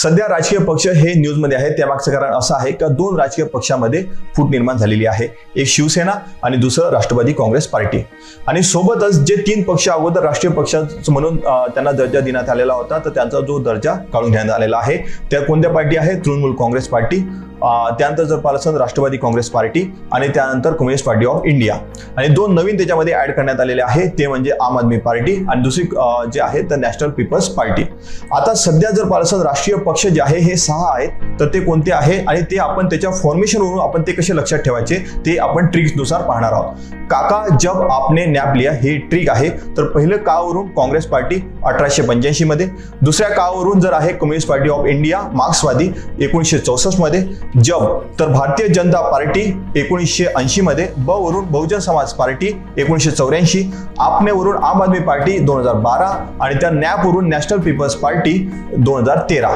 सध्या राजकीय पक्ष हे न्यूजमध्ये आहे. त्यामागचं कारण असं आहे की दोन राजकीय पक्षामध्ये फूट निर्माण झालेली आहे. एक शिवसेना आणि दुसरं राष्ट्रवादी काँग्रेस पार्टी. आणि सोबतच जे तीन पक्ष अगोदर राष्ट्रीय पक्ष म्हणून त्यांना दर्जा देण्यात आलेला होता, तर त्यांचा जो दर्जा काढून घेण्यात आलेला आहे त्या कोणत्या पार्टी आहे? तृणमूल काँग्रेस पार्टी, त्यानंतर जर पाहिलं राष्ट्रवादी काँग्रेस पार्टी आणि त्यानंतर कम्युनिस्ट पार्टी ऑफ इंडिया. आणि दोन नवीन त्याच्यामध्ये ऍड करण्यात आलेले आहे, ते म्हणजे आम आदमी पार्टी आणि दुसरी जे आहे तर नॅशनल पीपल्स पार्टी. आता सध्या जर पाहिलं राष्ट्रीय पक्ष जे आहे हे 6 आहेत, तर ते कोणते आहे आणि ते आपण त्याच्या फॉर्मेशनवरून आपण ते कसे लक्षात ठेवायचे ते आपण ट्रिक्सनुसार पाहणार आहोत. काका जब आपने नॅप लिया हे ट्रिक आहे. तर पहिलं कावरून काँग्रेस पार्टी 1885 मध्ये, दुसऱ्या कावरून जर आहे कम्युनिस्ट पार्टी ऑफ इंडिया मार्क्सवादी 1964 मध्ये, जब तर भारतीय जनता पार्टी 1980 मध्ये, ब वरून बहुजन समाज पार्टी 1984, आपने वरून आम आदमी पार्टी 2012 आणि त्या नॅप वरून नॅशनल पीपल्स पार्टी 2013.